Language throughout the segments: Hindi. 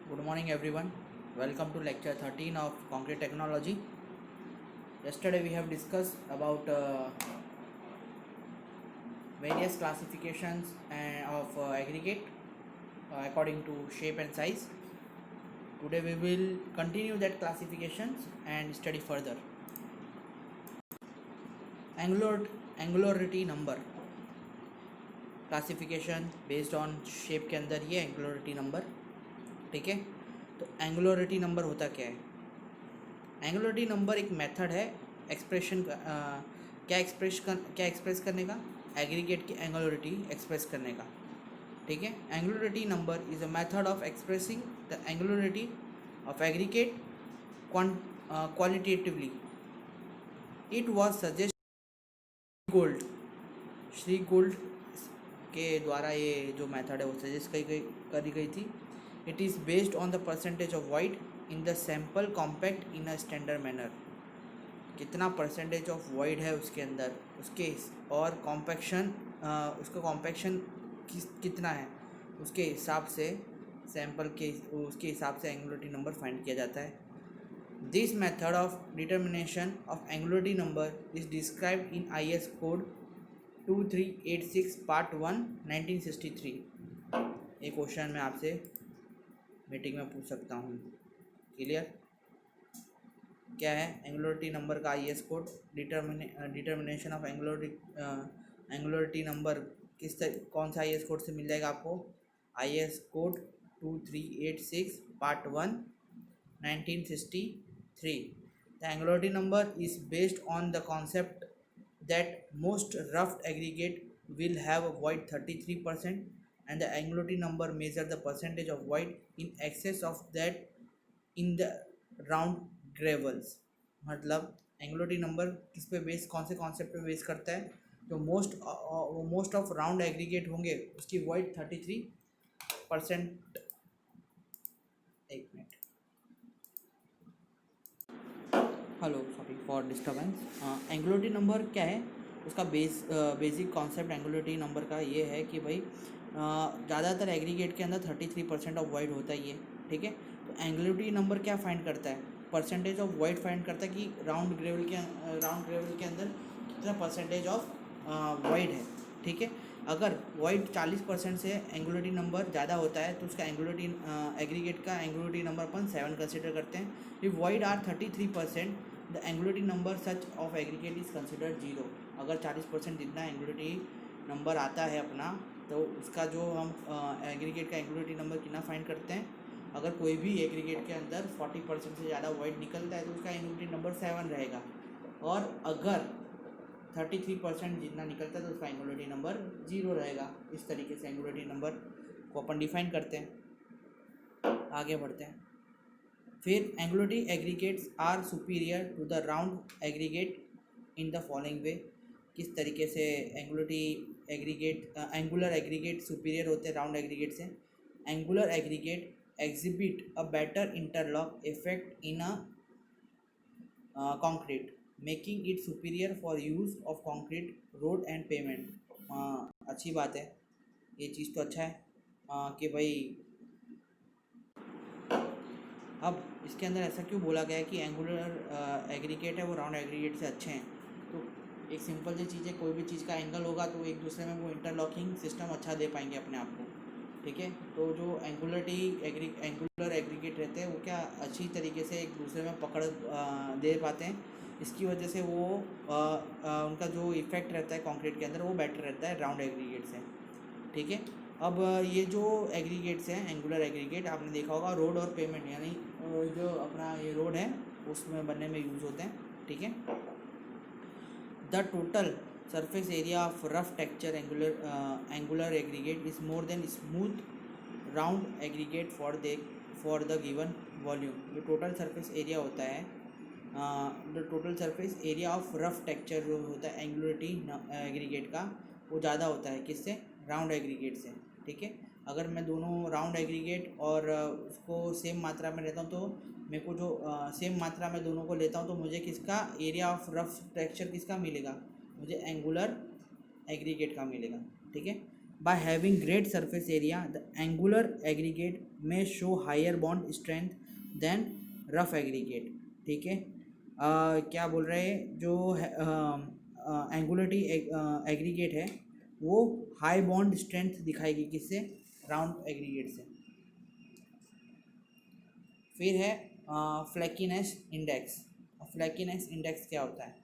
Good morning, everyone. Welcome to lecture 13 of concrete technology. Yesterday we have discussed about various classifications of aggregate according to shape and size. Today we will continue that classifications and study further. Angularity number classification based on shape के अंदर ये एंगुलरिटी नंबर. ठीक है, तो एंगुलरिटी नंबर होता क्या है? एंगुलरिटी नंबर एक मेथड है एक्सप्रेशन का. क्या एक्सप्रेस करने का? एग्रीगेट की एंगुलरिटी एक्सप्रेस करने का. ठीक है, angularity number is a method of expressing the angularity of aggregate qualitatively. It was suggest Shri gold के द्वारा ये जो मेथड है वो सजेस्ट करी गई थी. It is based on the percentage of white in the sample compact in a standard manner. कितना परसेंटेज ऑफ वाइड है उसके अंदर, उसके और कॉम्पैक्शन, उसका कॉम्पैक्शन कितना है उसके हिसाब से सैम्पल के उसके हिसाब से एंगुलरिटी नंबर फाइंड किया जाता है. This method of determination of angularity number is described in IS code 2386 part 1 1963. एक क्वेश्चन मैं आपसे मीटिंग में पूछ सकता हूँ. क्लियर? क्या है एंगुलरिटी नंबर का IS code? Determination of angularity number कौन सा IS कोड से मिल जाएगा आपको? IS code 2386 part 1 1963. The angularity number is based on the concept that most rough aggregate will have a void 33% and the angularity number measure the percentage of void in excess of that in the round gravels. मतलब एंगुलरिटी नंबर किस पे बेस, कौन से कॉन्सेप्ट पे बेस करता है? जो मोस्ट ऑफ राउंड एग्रीगेट होंगे उसकी वॉइड 33%. एक minute, hello, sorry for disturbance. Angularity number क्या है? उसका बेसिक कॉन्सेप्ट एंगुलरिटी नंबर का ये है कि भाई ज़्यादातर एग्रीगेट के अंदर 33% ऑफ वाइड होता ही है. ठीक है, तो एंगुलरिटी नंबर क्या फाइंड करता है? परसेंटेज ऑफ वाइड फाइंड करता है कि राउंड ग्रेवल के अंदर कितना परसेंटेज ऑफ वाइड है. ठीक है, अगर वाइड 40% से एंगुलरिटी नंबर ज़्यादा होता है तो उसका एग्रीगेट का एंगुलरिटी नंबर अपन 7 कंसिडर करते हैं. If voids are 33%, the angularity number such of aggregate is considered 0. अगर 40% जितना एंगुलरिटी नंबर आता है अपना, तो उसका जो हम एग्रीगेट का एंगुलरिटी नंबर कितना फाइंड करते हैं? अगर कोई भी एग्रीगेट के अंदर 40% से ज़्यादा वाइड निकलता है तो उसका एंगुलरिटी नंबर 7 रहेगा. और अगर 33% जितना निकलता है तो उसका एंगुलरिटी नंबर 0 रहेगा. इस तरीके से एंगुलरिटी नंबर को अपन डिफाइन करते हैं. आगे बढ़ते हैं. फिर angularity aggregates are superior to the round aggregate in the following way. किस तरीके से एंगुलर एग्रीगेट सुपीरियर होते हैं राउंड एग्रीगेट से? Angular aggregate exhibit a better interlock effect in a concrete, making it superior for use of concrete road and pavement. अच्छी बात है, ये चीज़ तो अच्छा है कि भाई अब इसके अंदर ऐसा क्यों बोला गया है कि एंगुलर एग्रीगेट है वो राउंड एग्रीगेट से अच्छे हैं? तो एक सिंपल सी चीज़ है, कोई भी चीज़ का एंगल होगा तो एक दूसरे में वो इंटरलॉकिंग सिस्टम अच्छा दे पाएंगे अपने आप को. ठीक है, तो जो एंगुलर एग्रीगेट रहते हैं वो क्या अच्छी तरीके से एक दूसरे में पकड़ दे पाते हैं. इसकी वजह से वो उनका जो इफेक्ट रहता है कंक्रीट के अंदर वो बेटर रहता है राउंड एग्रीगेट से. ठीक है, अब ये जो एग्रीगेट्स हैं एंगुलर एग्रीगेट आपने देखा होगा रोड और पेमेंट, यानी जो अपना ये रोड है उसमें बनने में यूज़ होते हैं. ठीक है, the total surface area of rough texture angular aggregate is more than smooth round aggregate for the given volume. जो टोटल सरफेस एरिया होता है, the total surface area of rough texture जो होता है एंगुलरिटी एग्रीगेट का वो ज़्यादा होता है. किससे? राउंड एग्रीगेट से. ठीक है, अगर मैं दोनों राउंड एग्रीगेट और उसको सेम मात्रा में लेता हूँ तो मेरे को जो सेम मात्रा में दोनों को लेता हूँ तो मुझे किसका एरिया ऑफ रफ टेक्सचर किसका मिलेगा? मुझे एंगुलर एग्रीगेट का मिलेगा. ठीक है, by having great surface area the angular aggregate may show higher bond strength than rough aggregate। ठीक है, क्या बोल रहे हैं, जो एंगुलरिटी एग्रीगेट है वो हाई बॉन्ड स्ट्रेंथ दिखाएगी किससे, राउंड एग्रीगेट से। फिर है फ्लैकीनेस इंडेक्स। फ्लैकीनेस इंडेक्स क्या होता है,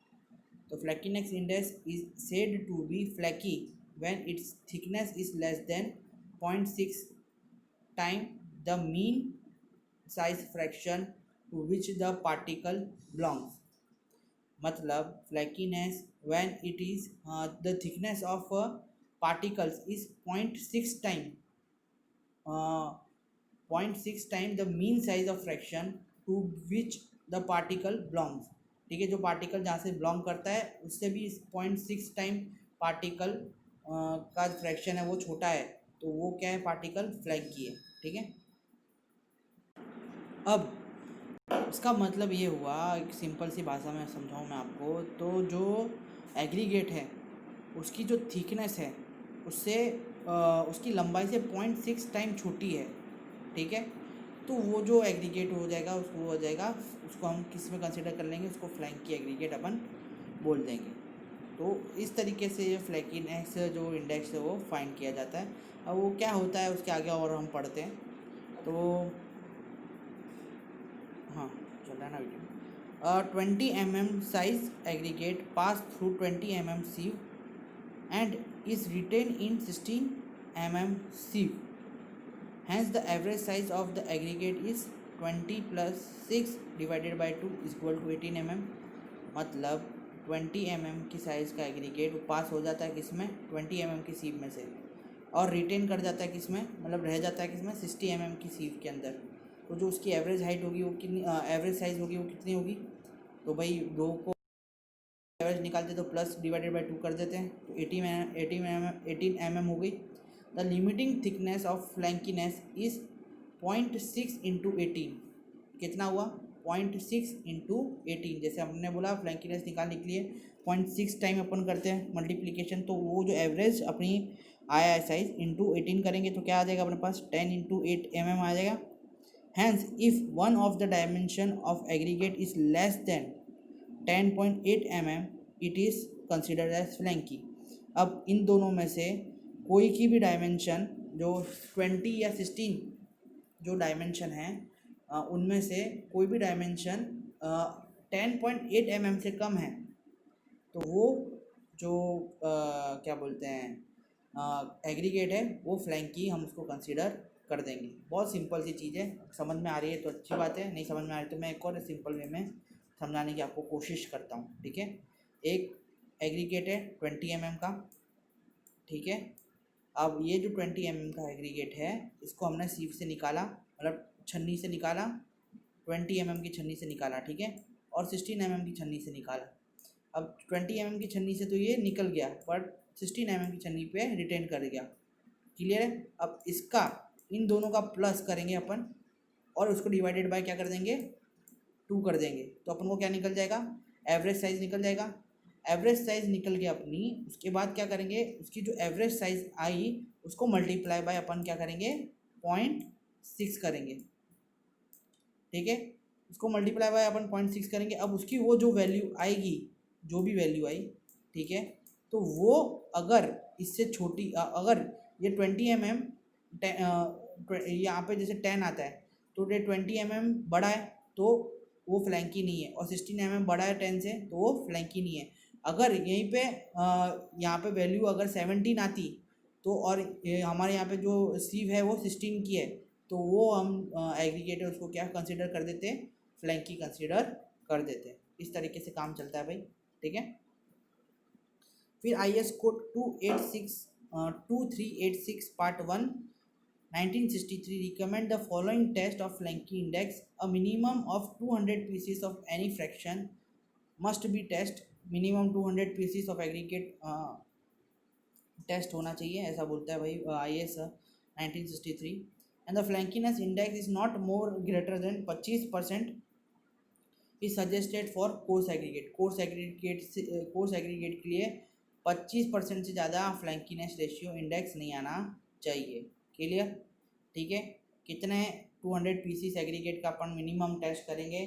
तो flakiness index is said to be flaky when its thickness is less than 0.6 time the mean size fraction to which the particle belongs। मतलब फ्लैकीनेस when it is the thickness of particles is 0.6 time 0.6 time the mean size of fraction to which the particle belongs. ठीक है, जो पार्टिकल जहाँ से बिलोंग करता है उससे भी 0.6 टाइम पार्टिकल का फ्रैक्शन है वो छोटा है, तो वो क्या है, पार्टिकल फ्लैंकी है। ठीक है, अब इसका मतलब ये हुआ, एक सिंपल सी भाषा में समझाऊँ मैं आपको, तो जो एग्रीगेट है उसकी जो थिकनेस है उससे उसकी लंबाई से 0.6 टाइम छोटी है। ठीक है, तो वो जो एग्रीगेट हो जाएगा उसको हो जाएगा, उसको हम किस में कंसिडर कर लेंगे, उसको फ्लैंकी एग्रीगेट अपन बोल देंगे। तो इस तरीके से ये फ्लैकीनेस जो इंडेक्स है वो फाइंड किया जाता है। अब वो क्या होता है उसके आगे और हम पढ़ते हैं। तो हाँ, चल रहा है ना video. 20 mm size aggregate pass through 20 mm sieve and is retained in 16 mm sieve, hence the average size of the aggregate is 20 plus 6 divided by 2 is equal to 18 mm। मतलब 20 mm की साइज़ का एग्रीगेट पास हो जाता है किसमें, 20 mm की सीव में से, और रिटेन कर जाता है किसमें, मतलब रह जाता है किसमें, 60 mm की सीव के अंदर। तो जो उसकी एवरेज हाइट होगी वो कितनी, एवरेज साइज़ होगी वो कितनी होगी, तो भाई दो को एवरेज निकालते तो प्लस डिवाइडेड बाई 2 कर देते हैं, तो 18 mm हो गई। The limiting thickness of flakiness is 0.6 into 18। कितना हुआ, 0.6 इंटू 18। जैसे हमने बोला फ्लैंकीनेस निकालने के लिए 0.6 टाइम अपन करते हैं मल्टीप्लीकेशन, तो वो जो एवरेज अपनी आया है साइज इंटू 18 करेंगे तो क्या आ जाएगा अपने पास, 10 इंटू 8 mm आ जाएगा। Hence if one of the dimension of aggregate is less than 10.8 mm it is considered as flaky. अब इन दोनों में से कोई की भी डायमेंशन जो 20 या 16 जो डायमेंशन है उनमें से कोई भी डायमेंशन 10.8 mm से कम है तो वो जो क्या बोलते हैं एग्रीगेट है वो फ्लैंकी हम उसको कंसिडर कर देंगे। बहुत सिंपल सी चीज़ है, समझ में आ रही है तो अच्छी बात है, नहीं समझ में आ रही तो मैं एक और सिंपल वे में समझाने की आपको कोशिश करता हूँ। ठीक है, एक एग्रीगेट है 20 mm का। ठीक है, अब ये जो 20 mm का एग्रीगेट है इसको हमने सीव से निकाला, मतलब छन्नी से निकाला, 20 mm की छन्नी से निकाला। ठीक है, और 16 mm की छन्नी से निकाला। अब 20 mm की छन्नी से तो ये निकल गया, बट 16 mm की छन्नी पे रिटेन कर गया। क्लियर है, अब इसका इन दोनों का प्लस करेंगे अपन और उसको डिवाइडेड बाय क्या कर देंगे, 2 कर देंगे, तो अपन को क्या निकल जाएगा, एवरेज साइज निकल जाएगा। एवरेज साइज निकल गया अपनी, उसके बाद क्या करेंगे, उसकी जो एवरेज साइज आई उसको मल्टीप्लाई बाय अपन क्या करेंगे, 0.6 करेंगे। ठीक है, उसको मल्टीप्लाई बाय अपन 0.6 करेंगे। अब उसकी वो जो वैल्यू आएगी, जो भी वैल्यू आई, ठीक है, तो वो अगर इससे छोटी, अगर ये 20 mm यहाँ पे जैसे 10 आता है तो ये 20 mm बड़ा है तो वो फ्लैंकी नहीं है, और 16 mm बड़ा है 10 से तो वो फ्लैंकी नहीं है। अगर यहीं पे यहाँ पे वैल्यू अगर 17 आती तो, और हमारे यहाँ पे जो सीव है वो 16 की है, तो वो हम एग्रीगेट है उसको क्या कंसिडर कर देते हैं, फ्लैंकी कंसिडर कर देते हैं। इस तरीके से काम चलता है भाई। ठीक है, फिर IS code 2386 part 1 1963 recommend the following test of Flanky index. A minimum of 200 pieces of any fraction must be test, minimum 200 pieces of aggregate test होना चाहिए, ऐसा बोलता है भाई IS 1963। And the flakiness index is not more greater than 25% is suggested for coarse aggregate. Coarse aggregate के लिए 25% से ज़्यादा फ्लैंकीनेस रेशियो इंडेक्स नहीं आना चाहिए। क्लियर? ठीक है। कितने 200 पीसीस एग्रीगेट का अपन मिनिमम टेस्ट करेंगे,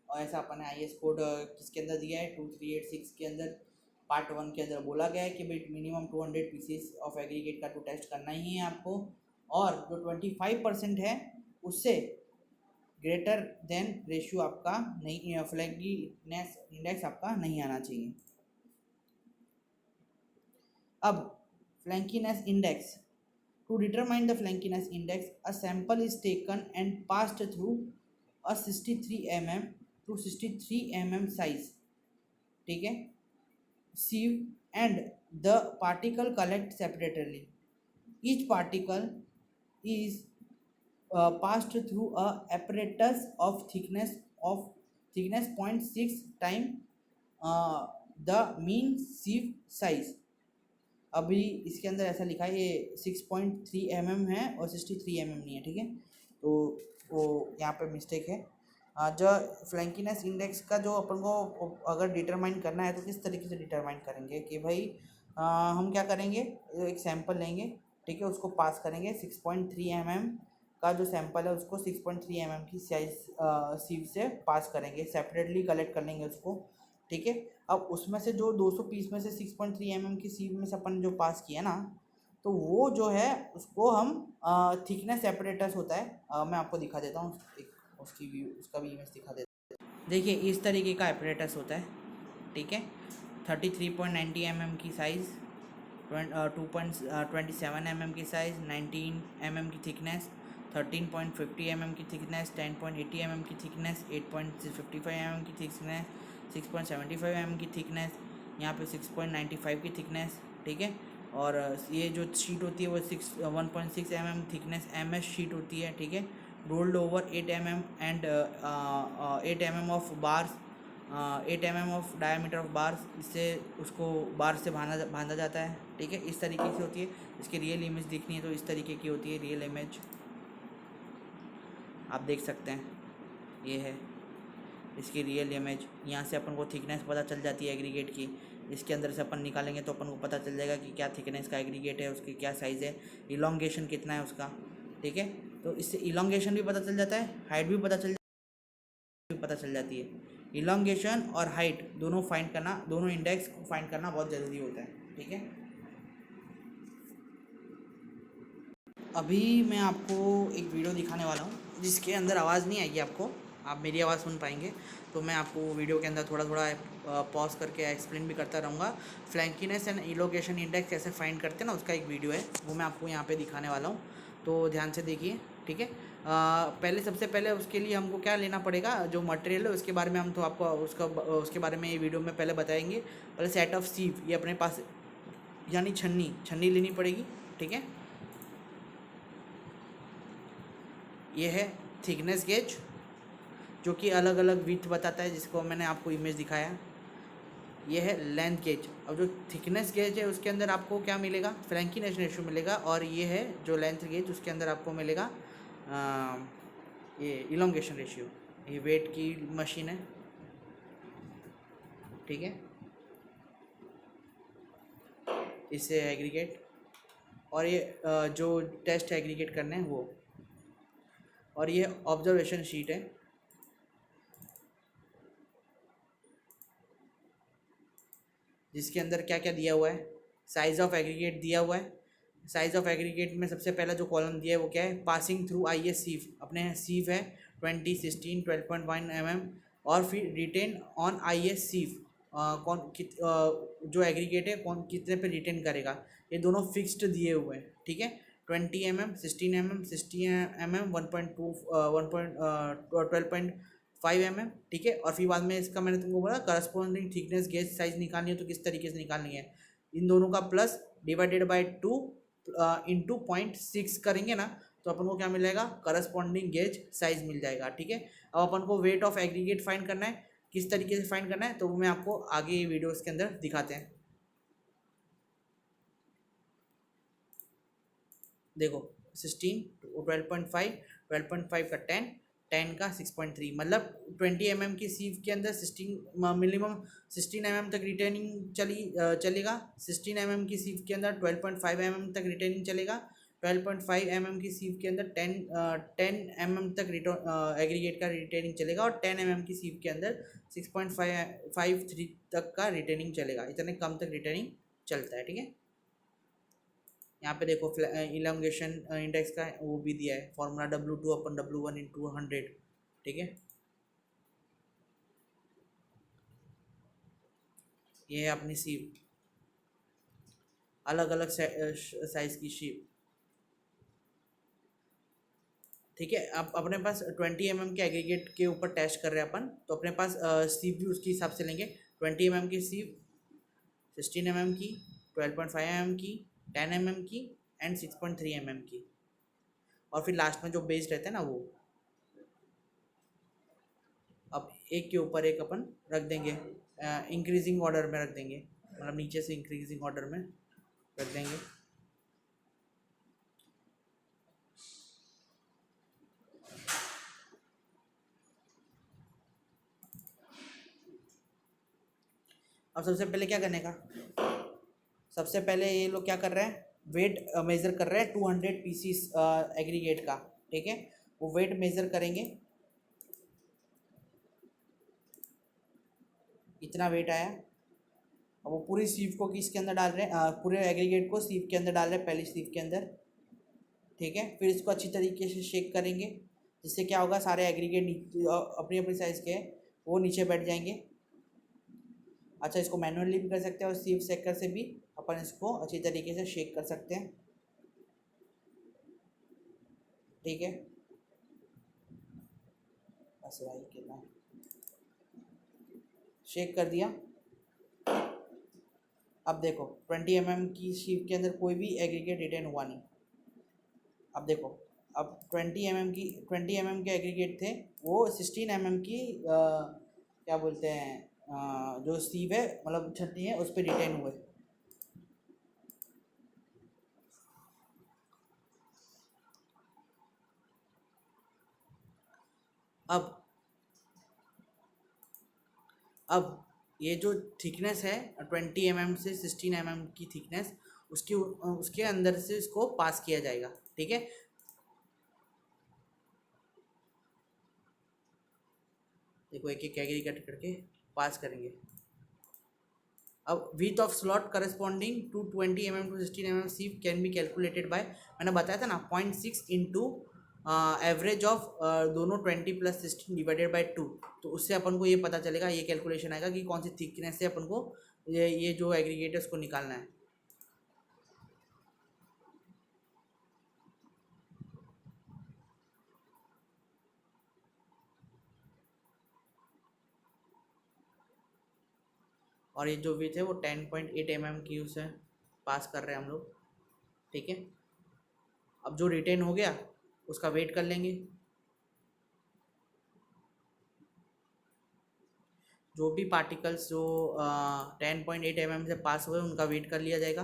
और ऐसा अपन ने आई एस कोड किसके अंदर दिया है, 2386 के अंदर पार्ट 1 के अंदर बोला गया है कि भाई मिनिमम 200 पीसीस ऑफ एग्रीगेट का तो टेस्ट करना ही है आपको, और जो 25% है उससे ग्रेटर देन रेशियो आपका नहीं, फ्लैंकीनेस इंडेक्स आपका नहीं आना चाहिए। अब फ्लैंकीनेस index, to determine the flankiness index, a sample is taken and passed through a 63 mm to 63 mm size, ठीक है, sieve, and the particle collect separately. Each particle is passed through a apparatus of thickness 0.6 time the mean sieve size. अभी इसके अंदर ऐसा लिखा है ये 6.3 mm है और 63 mm नहीं है, ठीक है, तो वो यहाँ पे मिस्टेक है। जो फ्लैंकीनेस इंडेक्स का जो अपन को अगर डिटरमाइन करना है तो किस तरीके से डिटरमाइन करेंगे कि भाई हम क्या करेंगे, एक सैंपल लेंगे, ठीक है, उसको पास करेंगे 6.3 mm का जो सैंपल है उसको 6.3 mm की साइज सीव से पास करेंगे, सेपरेटली कलेक्ट कर लेंगे उसको, ठीक है। अब उसमें से जो 200 पीस में से 6.3 mm की सीव में से अपन जो पास किया ना, तो वो जो है उसको हम थिकनेस एपरेटस होता है, मैं आपको दिखा देता हूँ, एक उसकी व्यू उसका भी इमेज दिखा देता हूँ। देखिए इस तरीके का एपरेटस होता है, ठीक है, 33.90 mm की साइज़, 2.27 mm की साइज़, 19 mm की थिकनेस, 13.50 mm की थिकनेस, 10.80 mm की थिकनेस, 8.55 mm की थिकनेस, 6.75 mm की थिकनेस, यहाँ पे 6.95 की थिकनेस, ठीक है। और ये जो शीट होती है वो 1.6 mm थिकनेस MS शीट होती है, ठीक है, rolled over 8 mm and 8 mm of bars, 8 mm of diameter of bars, इससे उसको बार से बांधा जाता है, ठीक है, इस तरीके से होती है। इसकी रियल इमेज दिखनी है तो इस तरीके की होती है रियल इमेज, आप देख सकते हैं, ये है इसकी रियल इमेज। यहाँ से अपन को थिकनेस पता चल जाती है एग्रीगेट की, इसके अंदर से अपन निकालेंगे तो अपन को पता चल जाएगा कि क्या थिकनेस का एग्रीगेट है, उसकी क्या साइज़ है, इलोंगेशन कितना है उसका, ठीक है। तो इससे इलोंगेशन भी पता चल जाता है, हाइट भी पता चल जाती है। इलोंगेशन और हाइट दोनों फाइंड करना, दोनों इंडेक्स को फाइंड करना बहुत ज़रूरी होता है, ठीक है। अभी मैं आपको एक वीडियो दिखाने वाला हूँ जिसके अंदर आवाज़ नहीं आएगी आपको, आप मेरी आवाज़ सुन पाएंगे, तो मैं आपको वीडियो के अंदर थोड़ा थोड़ा पॉज करके एक्सप्लेन भी करता रहूँगा। फ्लैंकीनेस एंड इलोगेशन इंडेक्स कैसे फाइंड करते हैं ना, उसका एक वीडियो है, वो मैं आपको यहाँ पे दिखाने वाला हूँ, तो ध्यान से देखिए, ठीक है। पहले सबसे पहले उसके लिए हमको क्या लेना पड़ेगा, जो मटेरियल है उसके बारे में हम तो आपको उसके बारे में ये वीडियो में पहले बताएंगे। पहले सेट ऑफ सीव, ये अपने पास यानी छन्नी लेनी पड़ेगी, ठीक है। ये है थिकनेस गेज जो कि अलग अलग विड्थ बताता है, जिसको मैंने आपको इमेज दिखाया। ये है लेंथ गेज। अब जो थिकनेस गेज है उसके अंदर आपको क्या मिलेगा, फ्लैंकीनेस रेशियो मिलेगा, और ये है जो लेंथ गेज उसके अंदर आपको मिलेगा ये इलोंगेशन रेशियो। ये वेट की मशीन है, ठीक है, इससे एग्रीगेट, और ये जो टेस्ट एग्रीगेट करने हैं वो, और ये ऑब्जर्वेशन शीट है, जिसके अंदर क्या क्या दिया हुआ है, साइज़ ऑफ एग्रीगेट दिया हुआ है। साइज़ ऑफ एग्रीगेट में सबसे पहला जो कॉलम दिया है वो क्या है, पासिंग थ्रू IS सीव, अपने सीव है 20, 16, 12.1 mm, और फिर रिटेन ऑन IS सीव, जो एग्रीगेट है कौन कितने पे रिटेन करेगा, ये दोनों फिक्स्ड दिए हुए हैं, ठीक है। 20 mm, 16 mm, 60 mm, 1.2, 12.5 mm, ठीक है। और फिर बाद में इसका मैंने तुमको बोला करस्पॉन्डिंग थिकनेस गेज साइज निकालनी है तो किस तरीके से निकालनी है, इन दोनों का प्लस डिवाइडेड बाय 2 इंटू 0.6 करेंगे ना, तो अपन को क्या मिलेगा, करस्पॉन्डिंग गेज साइज मिल जाएगा, ठीक है। अब अपन को वेट ऑफ एग्रीगेट फाइंड करना है, किस तरीके से फाइंड करना है तो वो मैं आपको आगे वीडियोस के अंदर दिखाते हैं। देखो 16, 12.5, 12.5 का 10, 10 का 6.3, मतलब 20 की सीव के अंदर 16 मिनिमम 16 तक रिटेनिंग चलेगा। 16 की सीव के अंदर 12.5 तक रिटेनिंग चलेगा। 12.5 की सीव के अंदर 10 तक एग्रीगेट का रिटेनिंग चलेगा, और 10 की सीव के अंदर 6.53 तक का रिटेनिंग चलेगा। इतने कम तक रिटेनिंग चलता है, ठीक है। यहाँ पे देखो इलांगेशन इंडेक्स का वो भी दिया है, फॉर्मूला W2/W1/100, ठीक है। ये है अपनी सीव, अलग अलग साइज की सीव, ठीक है। अब अपने पास 20 के एग्रीगेट के ऊपर टेस्ट कर रहे हैं अपन, तो अपने पास सीव भी उसके हिसाब से लेंगे। 20 की सीव, 16 की, 12.5 की, 10 की एंड 6.3 की, और फिर लास्ट में जो बेस रहता है ना वो। अब एक के ऊपर एक अपन रख देंगे, इंक्रीजिंग ऑर्डर में रख देंगे, मतलब नीचे से इंक्रीजिंग ऑर्डर में रख देंगे। अब सबसे पहले क्या करने का, सबसे पहले ये लोग क्या कर रहे हैं, वेट मेज़र कर रहे हैं 200 पीसीस एग्रीगेट का, ठीक है। वो वेट मेज़र करेंगे, इतना वेट आया। अब वो पूरी सीव को किसके अंदर डाल रहे हैं, पूरे एग्रीगेट को सीव के अंदर डाल रहे हैं, पहली सीव के अंदर, ठीक है। फिर इसको अच्छी तरीके से शेक करेंगे, जिससे क्या होगा, सारे एग्रीगेट अपनी अपनी साइज़ के वो नीचे बैठ जाएंगे। अच्छा, इसको मैनुअली भी कर सकते हैं, और सीव सेकर से भी अपन इसको अच्छी तरीके से शेक कर सकते हैं, ठीक है। बस भाई कितना शेक कर दिया। अब देखो 20 की सीव के अंदर कोई भी एग्रीगेट रिटेन हुआ नहीं। अब देखो, अब 20 के एग्रीगेट थे, वो 16 की क्या बोलते हैं, जो सीव है मतलब छतरी है, उस पर रिटेन हुए। अब ये जो थिकनेस है 20 से 16 की थिकनेस, उसके उसके अंदर से इसको पास किया जाएगा, ठीक है। देखो एक एक एग्रीगेट करके पास करेंगे। अब width of slot corresponding to 20 to 16 sieve can be calculated by, मैंने बताया था ना 0.6 इंटू एवरेज ऑफ दोनों 20 + 16 डिवाइडेड बाय 2। तो उससे अपन को ये पता चलेगा, ये कैलकुलेशन आएगा कि कौन सी थिकनेस से अपन को ये जो एग्रीगेट है उसको निकालना है। और ये जो विथ है वो 10.8 की उसे पास कर रहे हैं हम लोग, ठीक है। अब जो रिटेन हो गया उसका वेट कर लेंगे, जो भी पार्टिकल्स जो 10.8 से पास हुए उनका वेट कर लिया जाएगा।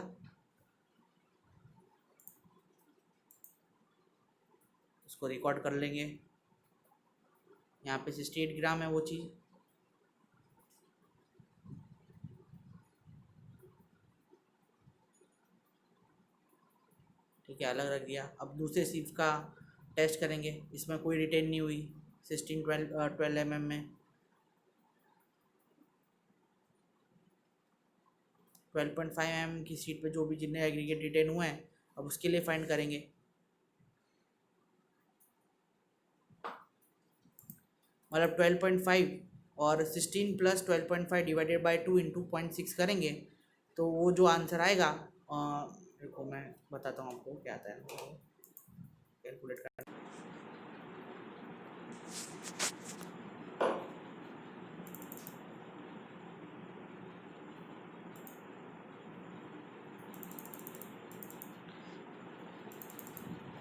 उसको रिकॉर्ड कर लेंगे। यहाँ पे 68 ग्राम है वो चीज़, ठीक है, अलग रख दिया। अब दूसरे सीव का टेस्ट करेंगे, इसमें कोई रिटेन नहीं हुई 12 में 12.5 की सीट पे जो भी जितने एग्रीगेट रिटेन हुए हैं, अब उसके लिए फाइंड करेंगे। मतलब 12.5 और 16 + 12.5 डिवाइडेड बाय 2 इंटू 0.6 करेंगे, तो वो जो आंसर आएगा, देखो मैं बताता हूँ आपको क्या आता है, कैलकुलेट कर।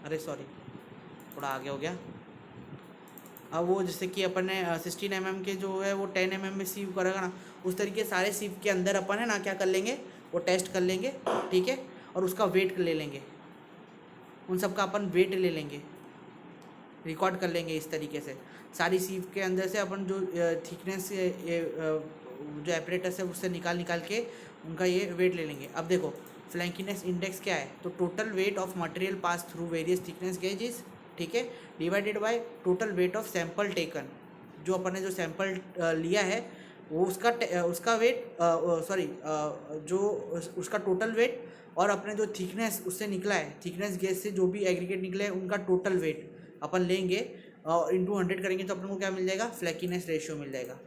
अरे सॉरी, थोड़ा आगे हो गया। अब वो जैसे कि अपन ने 16 के जो है वो 10 में सीव करेगा ना, उस तरीके सारे सीव के अंदर अपन है ना क्या कर लेंगे, वो टेस्ट कर लेंगे, ठीक है। और उसका वेट ले लेंगे, उन सब का अपन वेट ले लेंगे। रिकॉर्ड कर लेंगे इस तरीके से। सारी सीव के अंदर से अपन जो थिकनेस जो एपरेटस है उससे निकाल के उनका ये वेट ले लेंगे। अब देखो फ्लैंकीनेस इंडेक्स क्या है, तो total weight of material pass through various thickness gauges, ठीक है, divided by total weight of sample taken. जो अपन ने जो सैंपल लिया है वो उसका वेट सॉरी जो उसका टोटल वेट और अपने जो थिकनेस उससे निकला है, थिकनेस गेज से जो भी एग्रीगेट निकले हैं उनका टोटल वेट अपन लेंगे और इंटू 100 करेंगे तो अपन को क्या मिल जाएगा, फ्लैकीनेस रेशियो मिल जाएगा।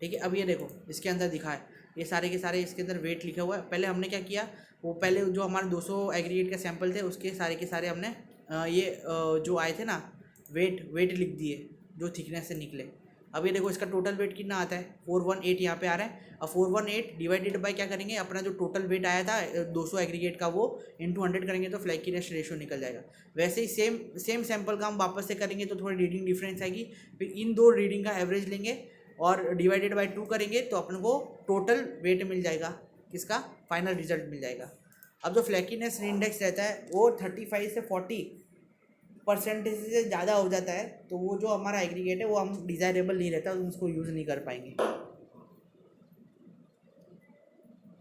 ठीक है, अब ये देखो इसके अंदर दिखा है, ये सारे के सारे इसके अंदर वेट लिखा हुआ है। पहले हमने क्या किया, वो पहले जो हमारे 200 एग्रीगेट के सैंपल थे उसके सारे के सारे हमने जो आए थे ना वेट लिख दिए जो थिकनेस से निकले। अब ये देखो इसका टोटल वेट कितना आता है, 418 यहाँ पे आ रहा है। अब 418 डिवाइडेड बाय क्या करेंगे, अपना जो टोटल वेट आया था 200 एग्रीगेट का वो इंटू 100 करेंगे तो फ्लैकीनेस रेशियो निकल जाएगा। वैसे ही सेम सैंपल का हम वापस से करेंगे तो थोड़ी रीडिंग डिफरेंस आएगी, फिर इन दो रीडिंग का एवरेज लेंगे और डिवाइडेड बाय 2 करेंगे तो अपन को टोटल वेट मिल जाएगा, किसका, फाइनल रिजल्ट मिल जाएगा। अब जो फ्लैकीनेस इंडेक्स रहता है वो 35 से 40% से ज़्यादा हो जाता है तो वो जो हमारा एग्रीगेट है वो हम डिज़ायरेबल नहीं रहता, उसको यूज़ नहीं कर पाएंगे।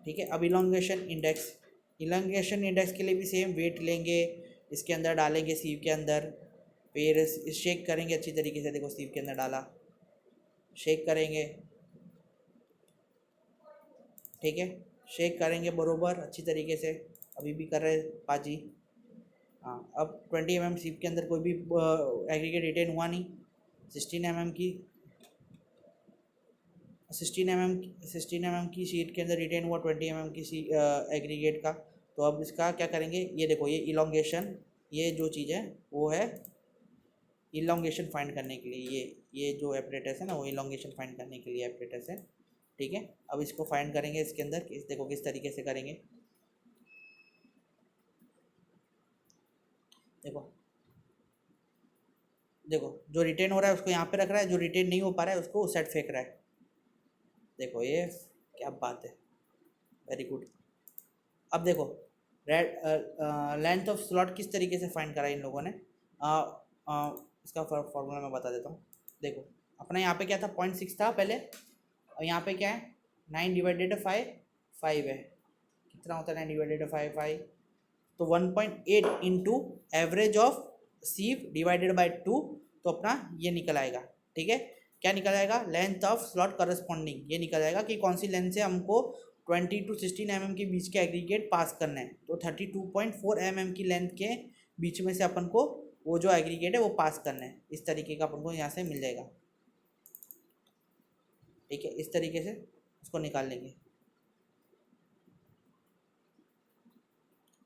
ठीक है, अब इलोंगेशन इंडेक्स के लिए भी सेम वेट लेंगे, इसके अंदर डालेंगे सीव के अंदर, फिर शेक करेंगे अच्छी तरीके से। देखो सीव के अंदर डाला, शेक करेंगे, ठीक है, शेक करेंगे बरोबर अच्छी तरीके से, अभी भी कर रहे पाजी। हाँ, अब 20 mm सीप के अंदर कोई भी एग्रीगेट रिटेन हुआ नहीं, 16 mm की शीट के अंदर रिटेन हुआ 20 mm की एग्रीगेट का। तो अब इसका क्या करेंगे, ये देखो ये इलोंगेशन, ये जो चीज़ है वो है इलोंगेशन फाइंड करने के लिए, ये जो एपरेटस है ना वो इलोंगेशन फाइंड करने के लिए एपरेटस है। ठीक है, अब इसको फाइंड करेंगे इसके अंदर, देखो किस तरीके से करेंगे। देखो जो रिटेन हो रहा है उसको यहाँ पे रख रहा है, जो रिटेन नहीं हो पा रहा है उसको उस साइड फेंक रहा है। देखो ये क्या बात है, वेरी गुड। अब देखो लेंथ ऑफ स्लॉट किस तरीके से फाइंड करा इन लोगों ने, इसका फॉर्मूला मैं बता देता हूँ। देखो अपना यहाँ पे क्या था, 0.6 था पहले, और यहाँ पे क्या है 9 डिवाइडेड 5 है, कितना होता है 9 डिवाइडेड 5 तो 1.8 into average of sieve divided by 2, तो अपना ये निकल आएगा। ठीक है, क्या निकल आएगा, लेंथ ऑफ स्लॉट करस्पॉन्डिंग, ये निकल आएगा कि कौन सी लेंथ से हमको 20 to 16 mm के बीच के एग्रीगेट पास करना है। तो 32.4 mm की लेंथ के बीच में से अपन को वो जो एग्रीगेट है वो पास करना है, इस तरीके का अपन को यहाँ से मिल जाएगा। ठीक है, इस तरीके से उसको निकाल लेंगे।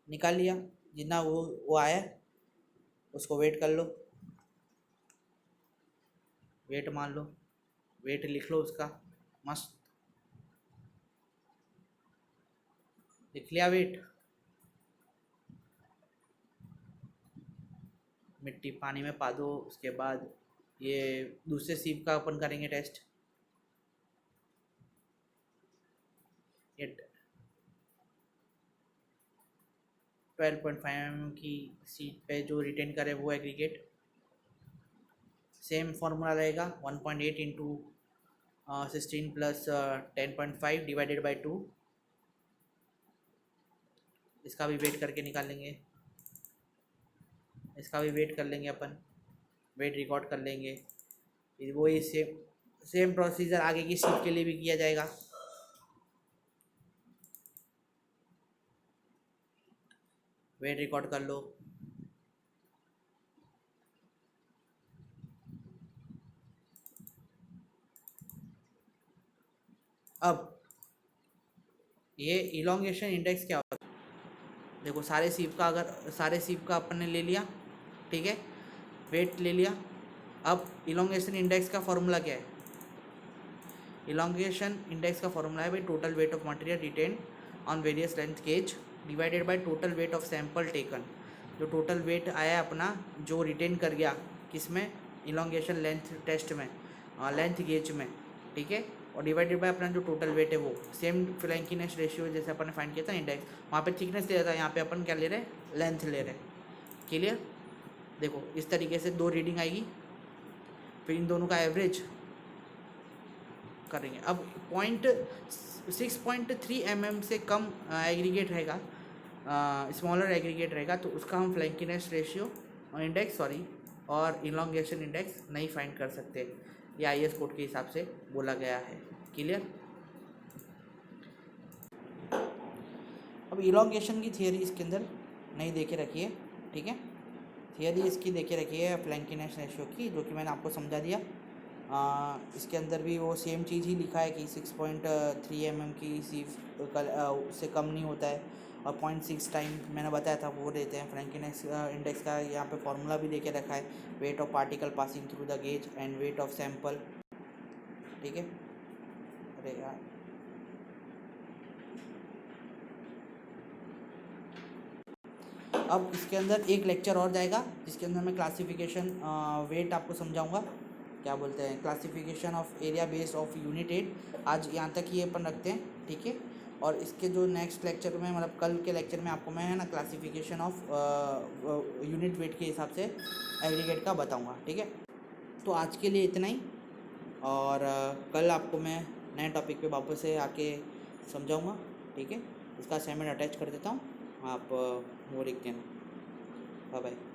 निकाल लिया, जितना वो आया उसको वेट कर लो, वेट मान लो, वेट लिख लो उसका, मस्त लिख लिया वेट। मिट्टी पानी में पा दो, उसके बाद ये दूसरे सीप का अपन करेंगे टेस्ट। ये 12.5 mm की सीट पे जो रिटेन करे वो एग्रीगेट, सेम फॉर्मूला रहेगा 1.8 इंटू 16 प्लस 10.5 डिवाइडेड बाई 2। इसका भी वेट करके निकाल लेंगे, इसका भी वेट कर लेंगे अपन, वेट रिकॉर्ड कर लेंगे। फिर वही सेम प्रोसीजर आगे की सीट के लिए भी किया जाएगा। वेट रिकॉर्ड कर लो, अब ये इलोंगेशन इंडेक्स क्या होता है, देखो सारे सीप का अपन ने ले लिया, ठीक है, वेट ले लिया। अब इलोंगेशन इंडेक्स का फॉर्मूला क्या है, इलोंगेशन इंडेक्स का फॉर्मूला है भाई total weight of material retain on various length gauge divided by total weight of sample taken. जो टोटल वेट आया अपना जो रिटेन कर गया किसमें, इलोंगेशन लेंथ टेस्ट में, लेंथ गेज में, ठीक है, और डिवाइडेड बाय अपना जो टोटल वेट है वो सेम फ्लैंकीनेस रेशियो जैसे अपन ने फाइंड किया था इंडेक्स, वहाँ पे थिकनेस ले रहा था, यहाँ पे अपन क्या ले रहे हैं, लेंथ ले रहे हैं। क्लियर। देखो इस तरीके से दो रीडिंग आएगी, फिर इन दोनों का एवरेज करेंगे। अब 6.3 mm से कम एग्रीगेट रहेगा, स्मॉलर एग्रीगेट रहेगा, तो उसका हम फ्लैंकीनेस रेशियो इंडेक्स और इलोंगेशन इंडेक्स नहीं फाइंड कर सकते। ये IS कोड के हिसाब से बोला गया है। क्लियर। अब इलोंगेशन की थियरी इसके अंदर नहीं देखे रखी है, ठीक है। थियरी इसकी देखे रखी है फ्लैंकीनेस रेशियो की, जो कि मैंने आपको समझा दिया। इसके अंदर भी वो सेम चीज़ ही लिखा है कि 6.3 mm की उससे कम नहीं होता है, और 0.6 टाइम मैंने बताया था वो देते हैं। फ्रैंकीनेस इंडेक्स का यहाँ पे फॉर्मूला भी देके रखा है, weight of particle passing through the gauge and wait of sample, ठीक है। अरे यार, अब इसके अंदर एक लेक्चर और जाएगा जिसके अंदर मैं क्लासिफिकेशन वेट आपको समझाऊंगा, क्या बोलते हैं, classification of area based of unit 8। आज यहाँ तक ही अपन रखते हैं, ठीक है। और इसके जो नेक्स्ट लेक्चर में, मतलब कल के लेक्चर में आपको मैं है ना क्लासिफिकेशन ऑफ यूनिट वेट के हिसाब से एग्रीगेट का बताऊंगा, ठीक है। तो आज के लिए इतना ही, और कल आपको मैं नए टॉपिक पे वापस से आके समझाऊंगा, ठीक है। इसका असाइनमेंट अटैच कर देता हूँ, आप वो लिख देना। Bye bye.